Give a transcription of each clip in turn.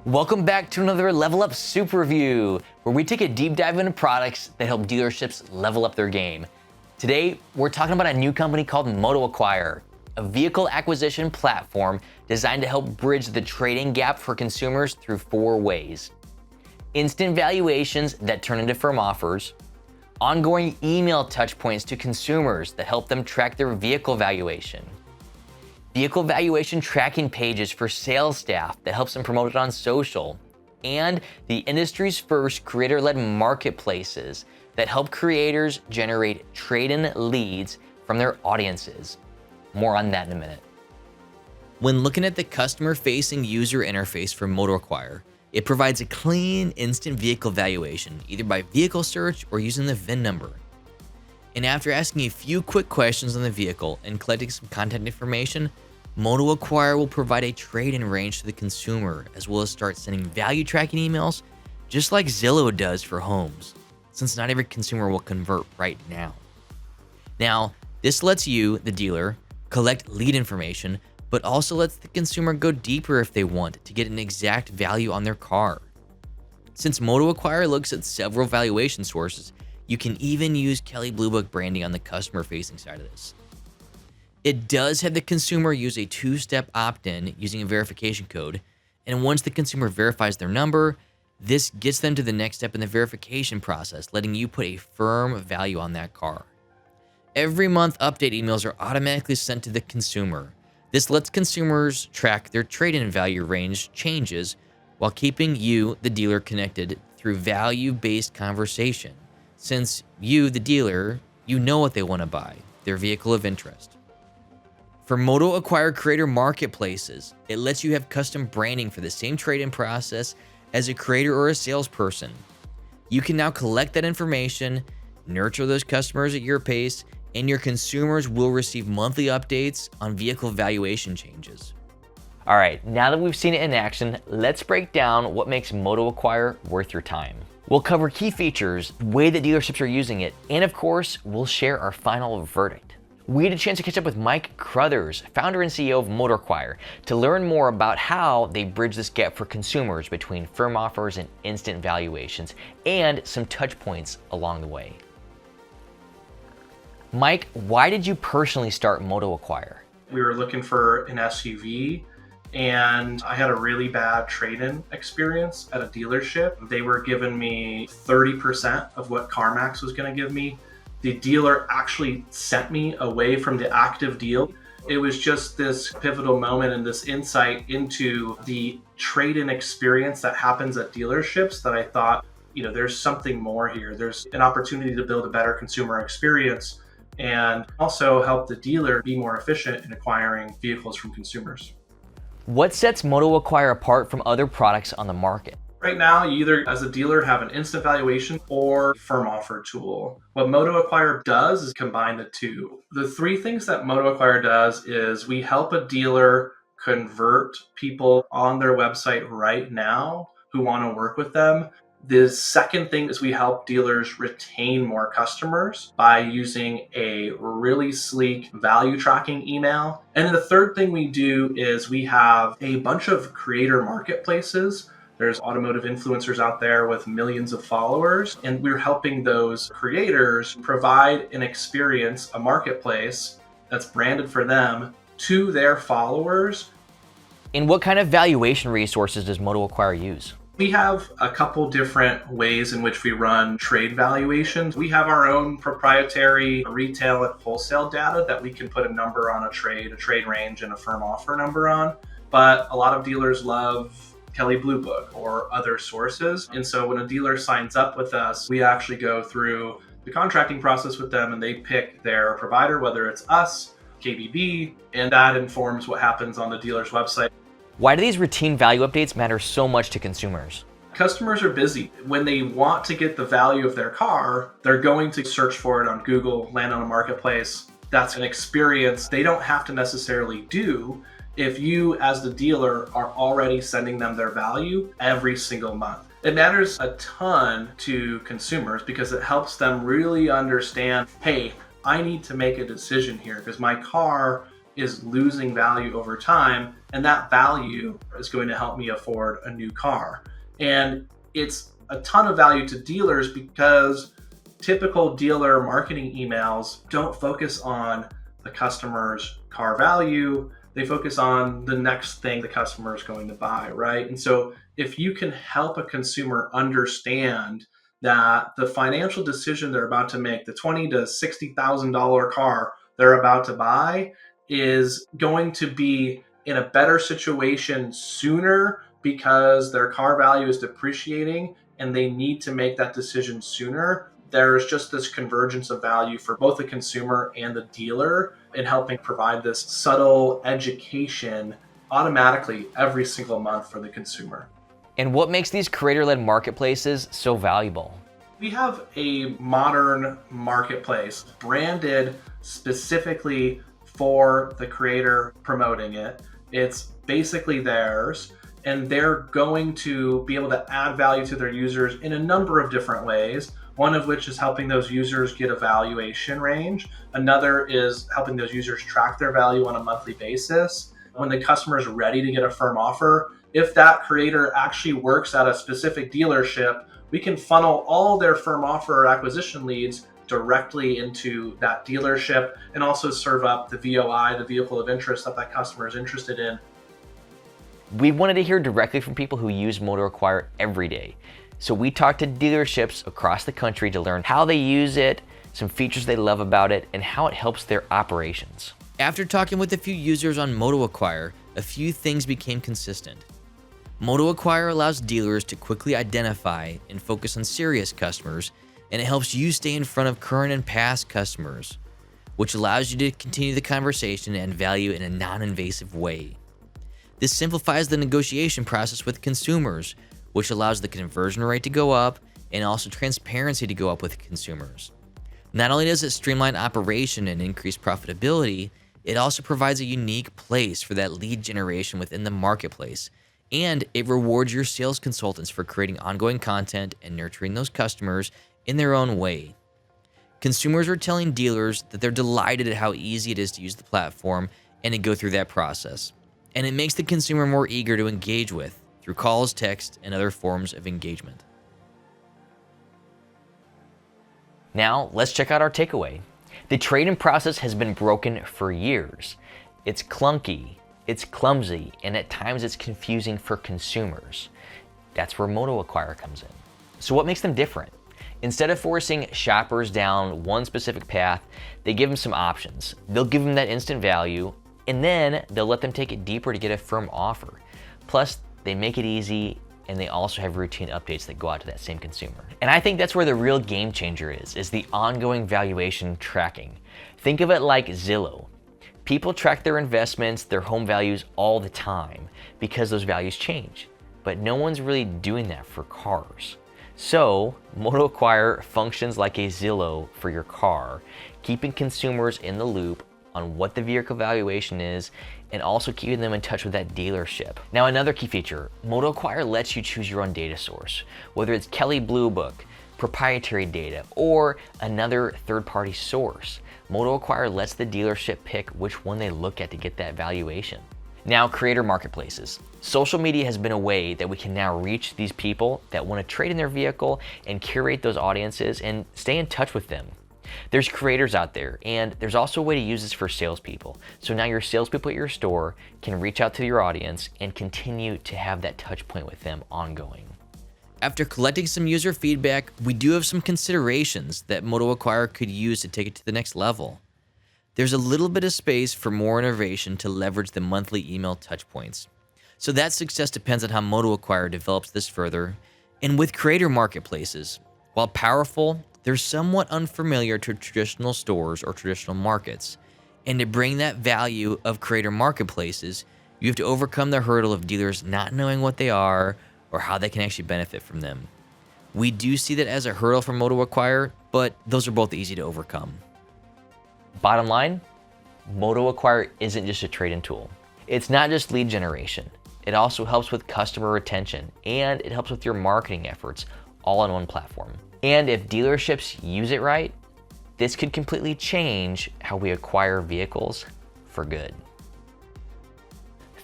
Welcome back to another Level Up Super Review, where we take a deep dive into products that help dealerships level up their game. Today, we're talking about a new company called MotoAcquire, a vehicle acquisition platform designed to help bridge the trading gap for consumers through 4 ways. Instant valuations that turn into firm offers, ongoing email touchpoints to consumers that help them track their vehicle valuation, vehicle valuation tracking pages for sales staff that helps them promote it on social, and the industry's first creator-led marketplaces that help creators generate trade-in leads from their audiences. More on that in a minute. When looking at the customer-facing user interface for MotoAcquire, it provides a clean, instant vehicle valuation, either by vehicle search or using the VIN number. And after asking a few quick questions on the vehicle and collecting some contact information, MotoAcquire will provide a trade-in range to the consumer, as well as start sending value tracking emails, just like Zillow does for homes, since not every consumer will convert right now. Now, this lets you, the dealer, collect lead information, but also lets the consumer go deeper if they want to get an exact value on their car. Since MotoAcquire looks at several valuation sources, you can even use Kelley Blue Book branding on the customer-facing side of this. It does have the consumer use a 2-step opt-in using a verification code, and once the consumer verifies their number, this gets them to the next step in the verification process, letting you put a firm value on that car. Every month, update emails are automatically sent to the consumer. This lets consumers track their trade-in value range changes while keeping you, the dealer, connected through value-based conversation. Since you, the dealer, you know what they want to buy, their vehicle of interest. For MotoAcquire creator marketplaces, it lets you have custom branding for the same trade-in process as a creator or a salesperson. You can now collect that information, nurture those customers at your pace, and your consumers will receive monthly updates on vehicle valuation changes. All right, now that we've seen it in action, let's break down what makes MotoAcquire worth your time. We'll cover key features, the way that dealerships are using it, and of course, we'll share our final verdict. We had a chance to catch up with Mike Crothers, founder and CEO of MotoAcquire, to learn more about how they bridge this gap for consumers between firm offers and instant valuations, and some touch points along the way. Mike, why did you personally start MotoAcquire? We were looking for an SUV, and I had a really bad trade-in experience at a dealership. They were giving me 30% of what CarMax was going to give me. The dealer actually sent me away from the active deal. It was just this pivotal moment and this insight into the trade-in experience that happens at dealerships that I thought, there's something more here. There's an opportunity to build a better consumer experience and also help the dealer be more efficient in acquiring vehicles from consumers. What sets MotoAcquire apart from other products on the market? Right now, you either, as a dealer, have an instant valuation or firm offer tool. What MotoAcquire does is combine the two. The 3 things that MotoAcquire does is we help a dealer convert people on their website right now who want to work with them. The second thing is we help dealers retain more customers by using a really sleek value tracking email. And then the third thing we do is we have a bunch of creator marketplaces. There's automotive influencers out there with millions of followers, and we're helping those creators provide an experience, a marketplace that's branded for them to their followers. And what kind of valuation resources does MotoAcquire use? We have a couple different ways in which we run trade valuations. We have our own proprietary retail and wholesale data that we can put a number on a trade range, and a firm offer number on. But a lot of dealers love Kelley Blue Book or other sources. And so when a dealer signs up with us, we actually go through the contracting process with them and they pick their provider, whether it's us, KBB, and that informs what happens on the dealer's website. Why do these routine value updates matter so much to consumers? Customers are busy. When they want to get the value of their car, they're going to search for it on Google, land on a marketplace. That's an experience they don't have to necessarily do if you, as the dealer, are already sending them their value every single month. It matters a ton to consumers because it helps them really understand, hey, I need to make a decision here because my car is losing value over time, and that value is going to help me afford a new car. And it's a ton of value to dealers because typical dealer marketing emails don't focus on the customer's car value. They focus on the next thing the customer is going to buy, right? And so if you can help a consumer understand that the financial decision they're about to make, the $20,000 to $60,000 car they're about to buy, is going to be in a better situation sooner because their car value is depreciating and they need to make that decision sooner, there's just this convergence of value for both the consumer and the dealer in helping provide this subtle education automatically every single month for the consumer. And what makes these creator-led marketplaces so valuable? We have a modern marketplace branded specifically for the creator promoting it. It's basically theirs, and they're going to be able to add value to their users in a number of different ways. One of which is helping those users get a valuation range. Another is helping those users track their value on a monthly basis. When the customer is ready to get a firm offer, if that creator actually works at a specific dealership, we can funnel all their firm offer acquisition leads directly into that dealership and also serve up the VOI, the vehicle of interest that customer is interested in. We wanted to hear directly from people who use MotoAcquire every day. So we talked to dealerships across the country to learn how they use it, some features they love about it, and how it helps their operations. After talking with a few users on MotoAcquire, a few things became consistent. MotoAcquire allows dealers to quickly identify and focus on serious customers, and it helps you stay in front of current and past customers, which allows you to continue the conversation and value in a non-invasive way. This simplifies the negotiation process with consumers, which allows the conversion rate to go up and also transparency to go up with consumers. Not only does it streamline operation and increase profitability, it also provides a unique place for that lead generation within the marketplace, and it rewards your sales consultants for creating ongoing content and nurturing those customers in their own way. Consumers are telling dealers that they're delighted at how easy it is to use the platform and to go through that process, and it makes the consumer more eager to engage with through calls, text, and other forms of engagement. Now, let's check out our takeaway. The trade-in process has been broken for years. It's clunky, it's clumsy, and at times it's confusing for consumers. That's where MotoAcquire comes in. So what makes them different? Instead of forcing shoppers down one specific path, they give them some options. They'll give them that instant value, and then they'll let them take it deeper to get a firm offer. Plus, they make it easy, and they also have routine updates that go out to that same consumer. And I think that's where the real game changer is the ongoing valuation tracking. Think of it like Zillow. People track their investments, their home values all the time because those values change, but no one's really doing that for cars. So MotoAcquire functions like a Zillow for your car, keeping consumers in the loop on what the vehicle valuation is and also keeping them in touch with that dealership. Now, another key feature, MotoAcquire lets you choose your own data source, whether it's Kelley Blue Book, proprietary data, or another third-party source. MotoAcquire lets the dealership pick which one they look at to get that valuation. Now, creator marketplaces. Social media has been a way that we can now reach these people that want to trade in their vehicle and curate those audiences and stay in touch with them. There's creators out there, and there's also a way to use this for salespeople. So now your salespeople at your store can reach out to your audience and continue to have that touch point with them ongoing. After collecting some user feedback, we do have some considerations that MotoAcquire could use to take it to the next level. There's a little bit of space for more innovation to leverage the monthly email touchpoints. So that success depends on how MotoAcquire develops this further. And with creator marketplaces, while powerful, they're somewhat unfamiliar to traditional stores or traditional markets. And to bring that value of creator marketplaces, you have to overcome the hurdle of dealers not knowing what they are or how they can actually benefit from them. We do see that as a hurdle for MotoAcquire, but those are both easy to overcome. Bottom line, MotoAcquire isn't just a trade-in tool. It's not just lead generation. It also helps with customer retention, and it helps with your marketing efforts all on one platform. And if dealerships use it right, this could completely change how we acquire vehicles for good.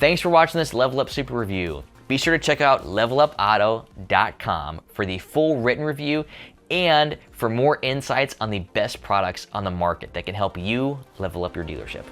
Thanks for watching this Level Up Super Review. Be sure to check out levelupauto.com for the full written review and for more insights on the best products on the market that can help you level up your dealership.